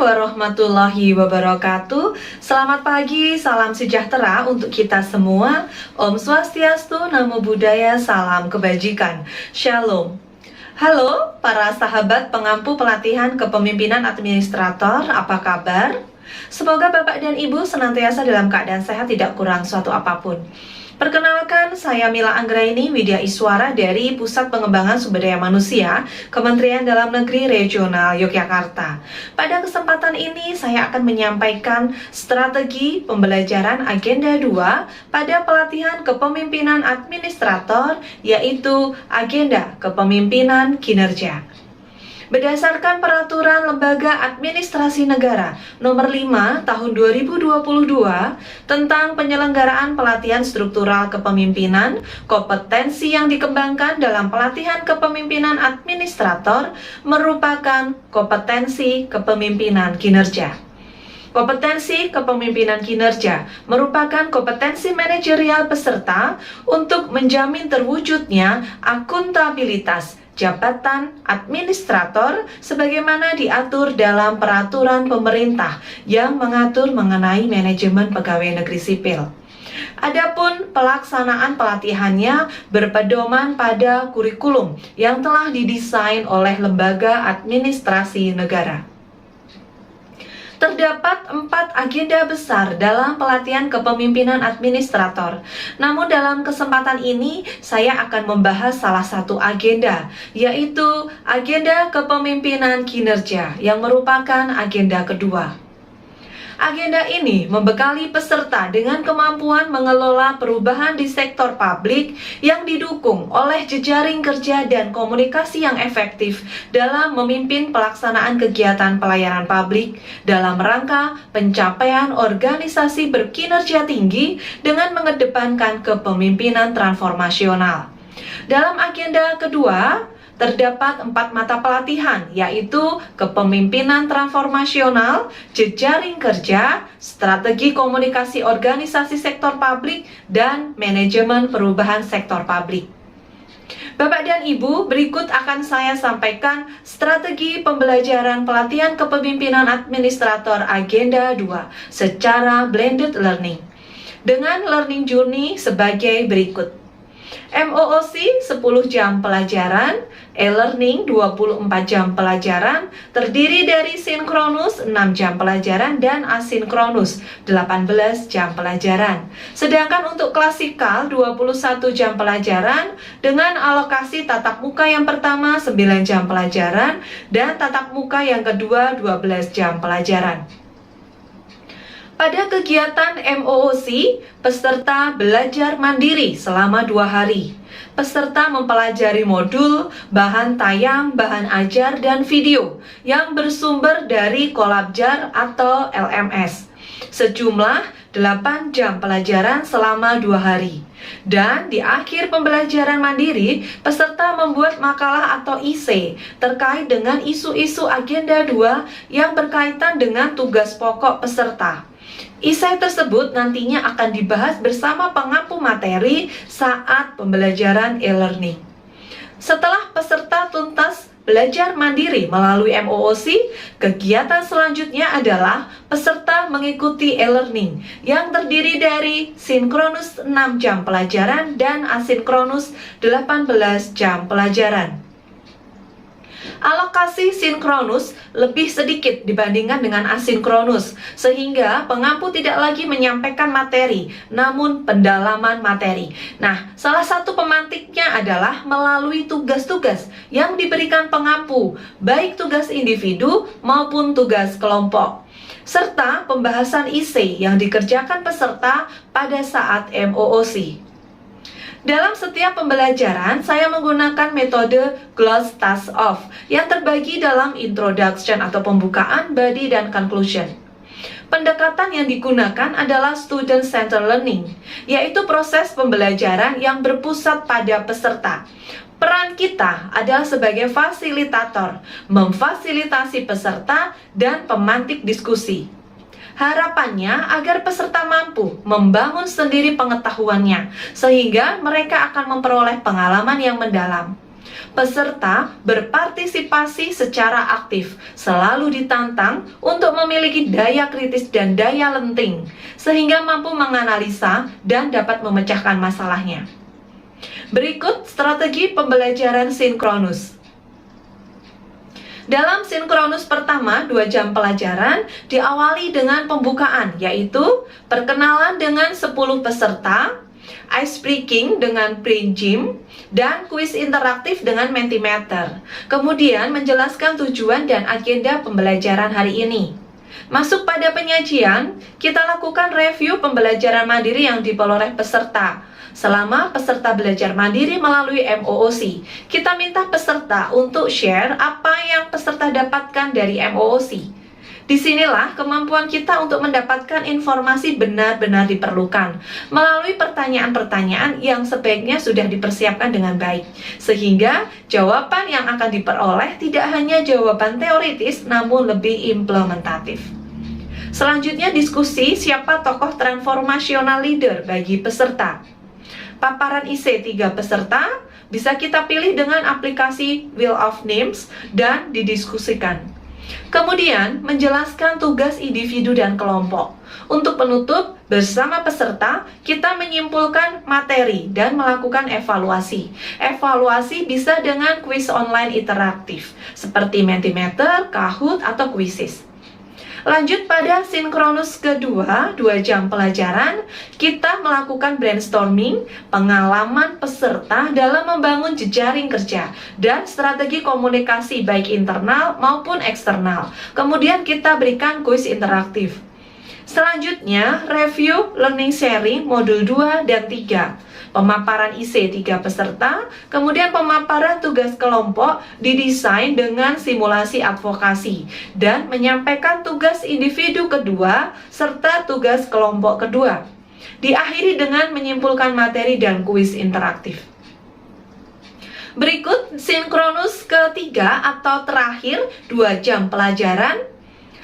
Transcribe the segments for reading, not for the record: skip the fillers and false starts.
warahmatullahi wabarakatuh. Selamat pagi, salam sejahtera untuk kita semua. Om Swastiastu, Namo Buddhaya, salam kebajikan. Shalom. Halo para sahabat pengampu pelatihan kepemimpinan administrator, apa kabar? Semoga Bapak dan Ibu senantiasa dalam keadaan sehat, tidak kurang suatu apapun. Perkenalkan, saya Mila Anggraini Widya Iswara dari Pusat Pengembangan Sumber Daya Manusia, Kementerian Dalam Negeri Regional Yogyakarta. Pada kesempatan ini, saya akan menyampaikan strategi pembelajaran Agenda 2 pada pelatihan kepemimpinan administrator, yaitu Agenda Kepemimpinan Kinerja. Berdasarkan Peraturan Lembaga Administrasi Negara Nomor 5 Tahun 2022 tentang penyelenggaraan pelatihan struktural kepemimpinan, kompetensi yang dikembangkan dalam pelatihan kepemimpinan administrator merupakan kompetensi kepemimpinan kinerja. Kompetensi kepemimpinan kinerja merupakan kompetensi manajerial peserta untuk menjamin terwujudnya akuntabilitas jabatan administrator sebagaimana diatur dalam peraturan pemerintah yang mengatur mengenai manajemen pegawai negeri sipil. Adapun pelaksanaan pelatihannya berpedoman pada kurikulum yang telah didesain oleh lembaga administrasi negara. Terdapat 4 agenda besar dalam pelatihan kepemimpinan administrator. Namun dalam kesempatan ini saya akan membahas salah satu agenda, yaitu agenda kepemimpinan kinerja yang merupakan agenda kedua. Agenda ini membekali peserta dengan kemampuan mengelola perubahan di sektor publik yang didukung oleh jejaring kerja dan komunikasi yang efektif dalam memimpin pelaksanaan kegiatan pelayanan publik dalam rangka pencapaian organisasi berkinerja tinggi dengan mengedepankan kepemimpinan transformasional. Dalam agenda kedua, terdapat 4 mata pelatihan, yaitu kepemimpinan transformasional, jejaring kerja, strategi komunikasi organisasi sektor publik, dan manajemen perubahan sektor publik. Bapak dan Ibu, berikut akan saya sampaikan strategi pembelajaran pelatihan kepemimpinan administrator Agenda 2 secara blended learning dengan learning journey sebagai berikut. MOOC 10 jam pelajaran, e-learning 24 jam pelajaran, terdiri dari sinkronus 6 jam pelajaran dan asinkronus 18 jam pelajaran. Sedangkan untuk klasikal 21 jam pelajaran dengan alokasi tatap muka yang pertama 9 jam pelajaran dan tatap muka yang kedua 12 jam pelajaran. Pada kegiatan MOOC, peserta belajar mandiri selama 2 hari. Peserta mempelajari modul, bahan tayang, bahan ajar, dan video yang bersumber dari Kolabjar atau LMS. Sejumlah 8 jam pelajaran selama 2 hari. Dan di akhir pembelajaran mandiri, peserta membuat makalah atau IC terkait dengan isu-isu Agenda 2 yang berkaitan dengan tugas pokok peserta. Isai tersebut nantinya akan dibahas bersama pengampu materi saat pembelajaran e-learning. Setelah peserta tuntas belajar mandiri melalui MOOC, kegiatan selanjutnya adalah peserta mengikuti e-learning yang terdiri dari sinkronus 6 jam pelajaran dan asinkronus 18 jam pelajaran. Alokasi sinkronus lebih sedikit dibandingkan dengan asinkronus, sehingga pengampu tidak lagi menyampaikan materi, namun pendalaman materi. Nah, salah satu pemantiknya adalah melalui tugas-tugas yang diberikan pengampu, baik tugas individu maupun tugas kelompok, serta pembahasan IC yang dikerjakan peserta pada saat MOOC. Dalam setiap pembelajaran, saya menggunakan metode Close Task Off yang terbagi dalam introduction atau pembukaan, body, dan conclusion. Pendekatan yang digunakan adalah student-centered learning, yaitu proses pembelajaran yang berpusat pada peserta. Peran kita adalah sebagai fasilitator, memfasilitasi peserta, dan pemantik diskusi. Harapannya agar peserta mampu membangun sendiri pengetahuannya, sehingga mereka akan memperoleh pengalaman yang mendalam. Peserta berpartisipasi secara aktif, selalu ditantang untuk memiliki daya kritis dan daya lenting, sehingga mampu menganalisa dan dapat memecahkan masalahnya. Berikut strategi pembelajaran sinkronus. Dalam sinkronus pertama, 2 jam pelajaran diawali dengan pembukaan, yaitu perkenalan dengan 10 peserta, ice breaking dengan brain gym, dan kuis interaktif dengan Mentimeter. Kemudian menjelaskan tujuan dan agenda pembelajaran hari ini. Masuk pada penyajian, kita lakukan review pembelajaran mandiri yang diperoleh peserta. Selama peserta belajar mandiri melalui MOOC, kita minta peserta untuk share apa yang peserta dapatkan dari MOOC. Disinilah kemampuan kita untuk mendapatkan informasi benar-benar diperlukan melalui pertanyaan-pertanyaan yang sebaiknya sudah dipersiapkan dengan baik, sehingga jawaban yang akan diperoleh tidak hanya jawaban teoritis namun lebih implementatif. Selanjutnya, diskusi siapa tokoh transformational leader bagi peserta. Paparan IC 3 peserta bisa kita pilih dengan aplikasi Wheel of Names dan didiskusikan. Kemudian, menjelaskan tugas individu dan kelompok. Untuk penutup, bersama peserta, kita menyimpulkan materi dan melakukan evaluasi. Evaluasi bisa dengan kuis online interaktif, seperti Mentimeter, Kahoot, atau Quizizz. Lanjut pada sinkronus kedua, 2 jam pelajaran, kita melakukan brainstorming, pengalaman peserta dalam membangun jejaring kerja, dan strategi komunikasi baik internal maupun eksternal. Kemudian kita berikan kuis interaktif. Selanjutnya, review learning sharing modul 2 dan 3. Pemaparan IC 3 peserta, kemudian pemaparan tugas kelompok didesain dengan simulasi advokasi, dan menyampaikan tugas individu kedua serta tugas kelompok kedua. Diakhiri dengan menyimpulkan materi dan kuis interaktif. Berikut sinkronus ketiga atau terakhir 2 jam pelajaran.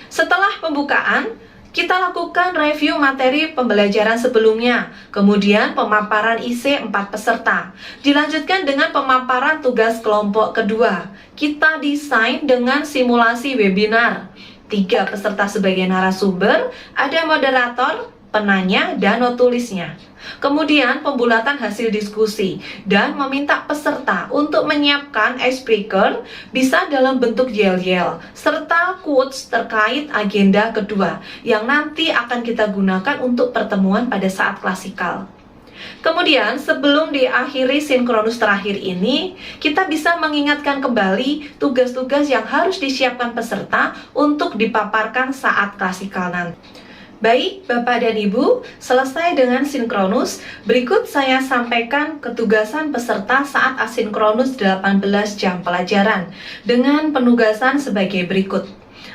Setelah pembukaan, kita lakukan review materi pembelajaran sebelumnya, kemudian pemaparan IC 4 peserta. Dilanjutkan dengan pemaparan tugas kelompok kedua. Kita desain dengan simulasi webinar. 3 peserta sebagai narasumber, ada moderator, penanya, dan notulisnya. Kemudian pembulatan hasil diskusi dan meminta peserta untuk menyiapkan icebreaker bisa dalam bentuk yel-yel serta quotes terkait agenda kedua yang nanti akan kita gunakan untuk pertemuan pada saat klasikal. Kemudian sebelum diakhiri sinkronus terakhir ini, kita bisa mengingatkan kembali tugas-tugas yang harus disiapkan peserta untuk dipaparkan saat klasikal nanti. Baik, Bapak dan Ibu, selesai dengan sinkronus. Berikut saya sampaikan ketugasan peserta saat asinkronus 18 jam pelajaran dengan penugasan sebagai berikut.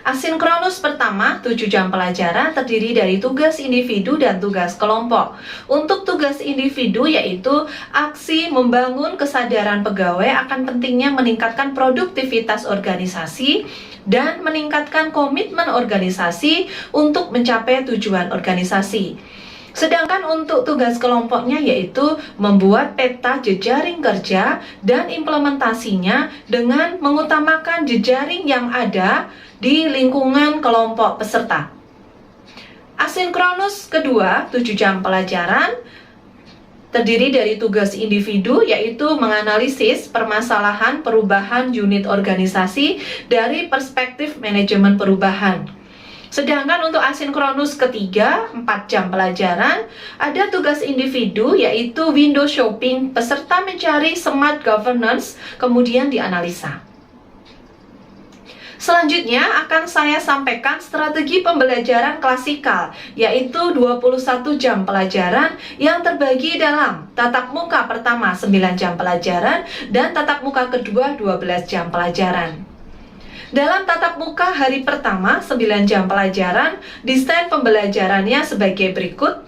Asinkronus pertama, 7 jam pelajaran, terdiri dari tugas individu dan tugas kelompok. Untuk tugas individu yaitu aksi membangun kesadaran pegawai akan pentingnya meningkatkan produktivitas organisasi dan meningkatkan komitmen organisasi untuk mencapai tujuan organisasi. Sedangkan untuk tugas kelompoknya yaitu membuat peta jejaring kerja dan implementasinya dengan mengutamakan jejaring yang ada di lingkungan kelompok peserta. Asinkronus kedua, 7 jam pelajaran, terdiri dari tugas individu yaitu menganalisis permasalahan perubahan unit organisasi dari perspektif manajemen perubahan. Sedangkan untuk asinkronus ketiga, 4 jam pelajaran, ada tugas individu yaitu window shopping, peserta mencari smart governance, kemudian dianalisa. Selanjutnya akan saya sampaikan strategi pembelajaran klasikal, yaitu 21 jam pelajaran yang terbagi dalam tatap muka pertama 9 jam pelajaran dan tatap muka kedua 12 jam pelajaran. Dalam tatap muka hari pertama 9 jam pelajaran, desain pembelajarannya sebagai berikut.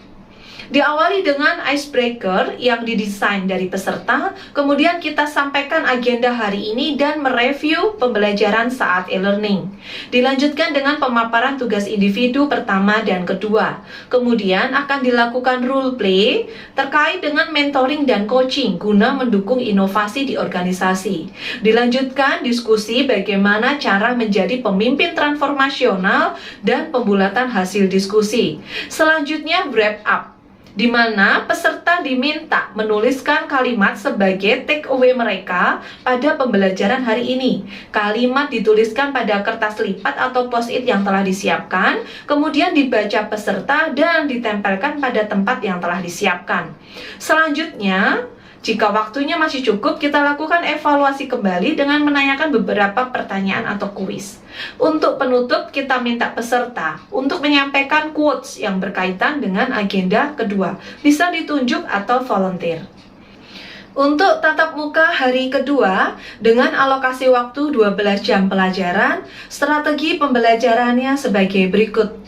Diawali dengan icebreaker yang didesain dari peserta, kemudian kita sampaikan agenda hari ini dan mereview pembelajaran saat e-learning. Dilanjutkan dengan pemaparan tugas individu pertama dan kedua. Kemudian akan dilakukan role play terkait dengan mentoring dan coaching guna mendukung inovasi di organisasi. Dilanjutkan diskusi bagaimana cara menjadi pemimpin transformasional dan pembulatan hasil diskusi. Selanjutnya wrap up, di mana peserta diminta menuliskan kalimat sebagai take away mereka pada pembelajaran hari ini. Kalimat dituliskan pada kertas lipat atau post-it yang telah disiapkan, kemudian dibaca peserta dan ditempelkan pada tempat yang telah disiapkan. Selanjutnya, jika waktunya masih cukup, kita lakukan evaluasi kembali dengan menanyakan beberapa pertanyaan atau kuis. Untuk penutup, kita minta peserta untuk menyampaikan quotes yang berkaitan dengan agenda kedua. Bisa ditunjuk atau volunteer. Untuk tatap muka hari kedua, dengan alokasi waktu 12 jam pelajaran, strategi pembelajarannya sebagai berikut.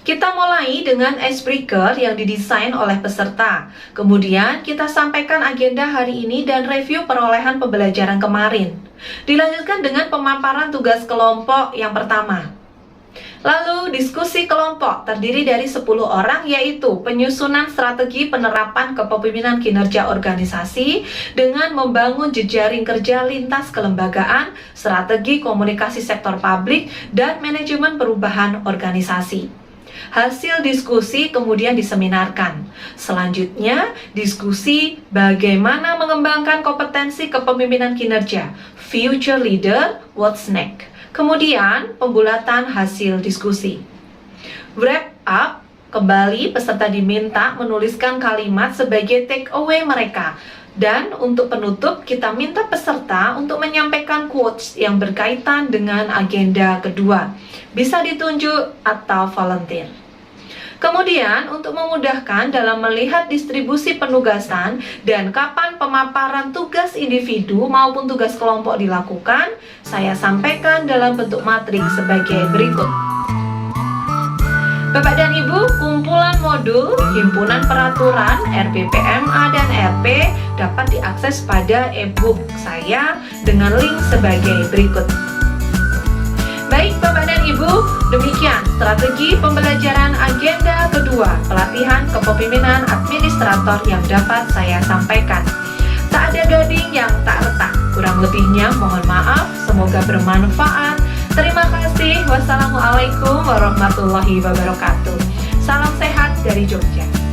Kita mulai dengan icebreaker yang didesain oleh peserta. Kemudian kita sampaikan agenda hari ini dan review perolehan pembelajaran kemarin. Dilanjutkan dengan pemaparan tugas kelompok yang pertama. Lalu diskusi kelompok terdiri dari 10 orang, yaitu penyusunan strategi penerapan kepemimpinan kinerja organisasi dengan membangun jejaring kerja lintas kelembagaan, strategi komunikasi sektor publik, dan manajemen perubahan organisasi. Hasil diskusi kemudian diseminarkan. Selanjutnya, diskusi bagaimana mengembangkan kompetensi kepemimpinan kinerja, future leader, what's next. Kemudian, pembulatan hasil diskusi. Wrap up, kembali peserta diminta menuliskan kalimat sebagai take away mereka. Dan untuk penutup, kita minta peserta untuk menyampaikan quotes yang berkaitan dengan agenda kedua. Bisa ditunjuk atau volunteer. Kemudian, untuk memudahkan dalam melihat distribusi penugasan dan kapan pemaparan tugas individu maupun tugas kelompok dilakukan, saya sampaikan dalam bentuk matriks sebagai berikut. Bapak dan Ibu, kumpulan modul, himpunan peraturan, RPPMA dan RP dapat diakses pada e-book saya dengan link sebagai berikut. Baik Bapak dan Ibu, demikian strategi pembelajaran agenda kedua pelatihan kepemimpinan administrator yang dapat saya sampaikan. Tak ada gading yang tak retak, kurang lebihnya mohon maaf, semoga bermanfaat. Terima kasih. Wassalamualaikum warahmatullahi wabarakatuh. Salam sehat dari Jogja.